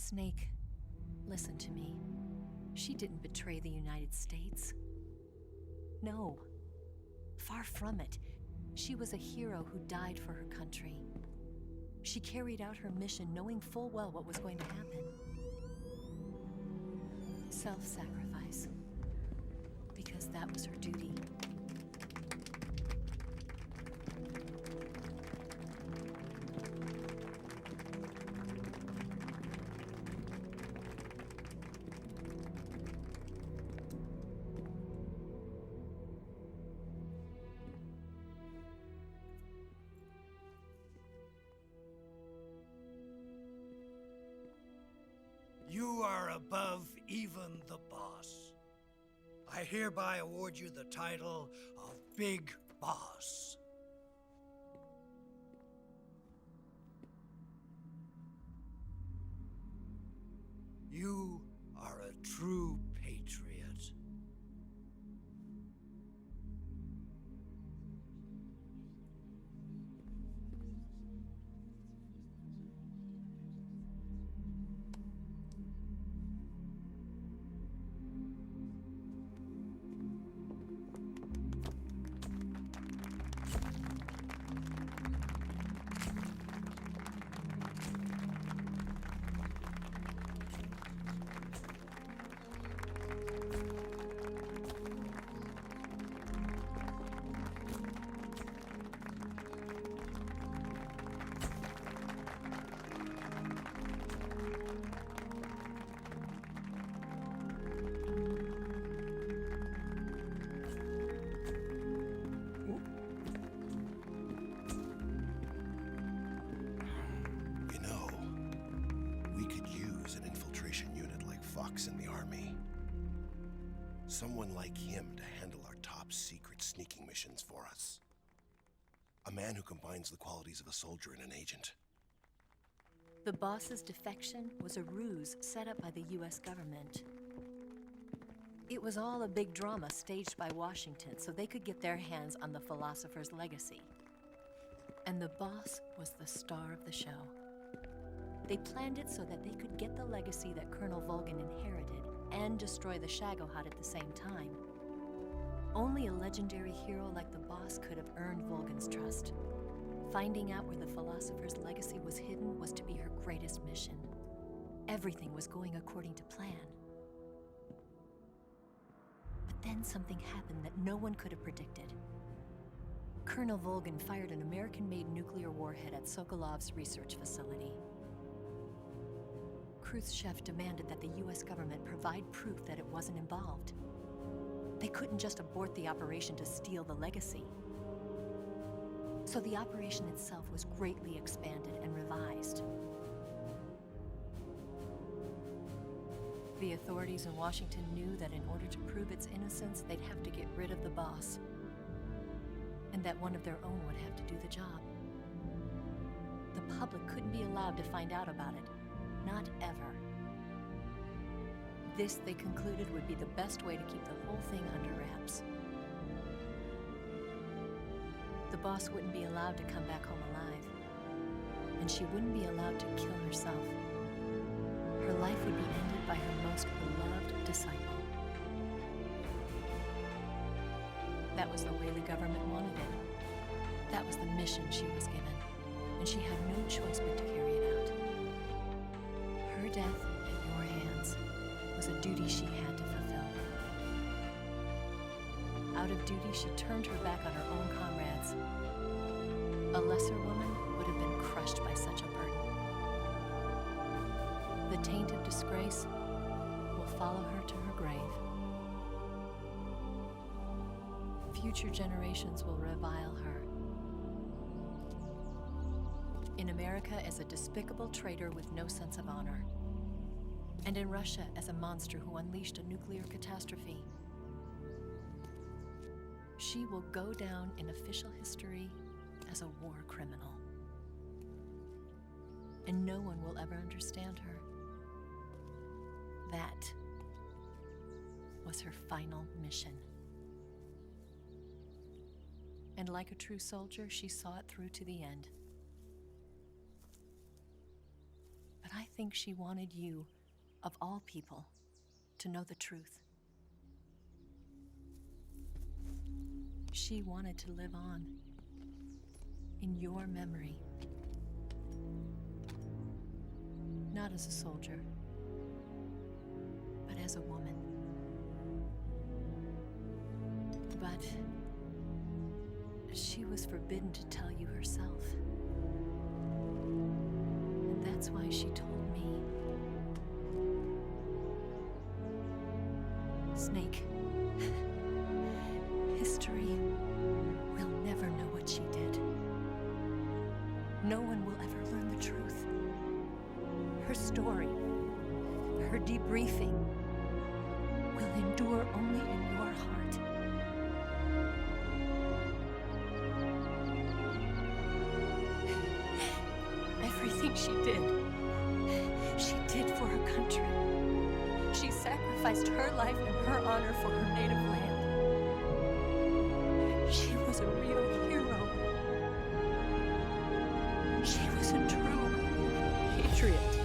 Snake, listen to me. She didn't betray the United States. No, far from it. She was a hero who died for her country. She carried out her mission knowing full well what was going to happen. Self-sacrifice, because that was her duty. You are above even the boss. I hereby award you the title of Big Boss. You are a true patriot. In the army. Someone like him to handle our top secret sneaking missions for us. A man who combines the qualities of a soldier and an agent. The boss's defection was a ruse set up by the US government. It was all a big drama staged by Washington so they could get their hands on the philosopher's legacy. And the boss was the star of the show. They planned it so that they could get the legacy that Colonel Volgin inherited and destroy the Shagohod at the same time. Only a legendary hero like the boss could have earned Volgin's trust. Finding out where the philosopher's legacy was hidden was to be her greatest mission. Everything was going according to plan. But then something happened that no one could have predicted. Colonel Volgin fired an American-made nuclear warhead at Sokolov's research facility. Khrushchev demanded that the US government provide proof that it wasn't involved. They couldn't just abort the operation to steal the legacy. So the operation itself was greatly expanded and revised. The authorities in Washington knew that in order to prove its innocence, they'd have to get rid of the boss, and that one of their own would have to do the job. The public couldn't be allowed to find out about it. Not ever. This, they concluded, would be the best way to keep the whole thing under wraps. The boss wouldn't be allowed to come back home alive, and she wouldn't be allowed to kill herself. Her life would be ended by her most beloved disciple. That was the way the government wanted it. That was the mission she was given, and she had no choice but to carry it out. Her death at your hands was a duty she had to fulfill. Out of duty, she turned her back on her own comrades. A lesser woman would have been crushed by such a burden. The taint of disgrace will follow her to her grave. Future generations will revile her. In America as a despicable traitor with no sense of honor. And in Russia as a monster who unleashed a nuclear catastrophe. She will go down in official history as a war criminal. And no one will ever understand her. That was her final mission. And like a true soldier, she saw it through to the end. But I think she wanted you, of all people, to know the truth. She wanted to live on in your memory. Not as a soldier, but as a woman. But she was forbidden to tell you herself. And that's why she told me. Snake, history will never know what she did. No one will ever learn the truth. Her story, her debriefing, will endure only in your heart. Everything she did for her country. She sacrificed her life and her honor for her native land. She was a real hero. She was a true patriot.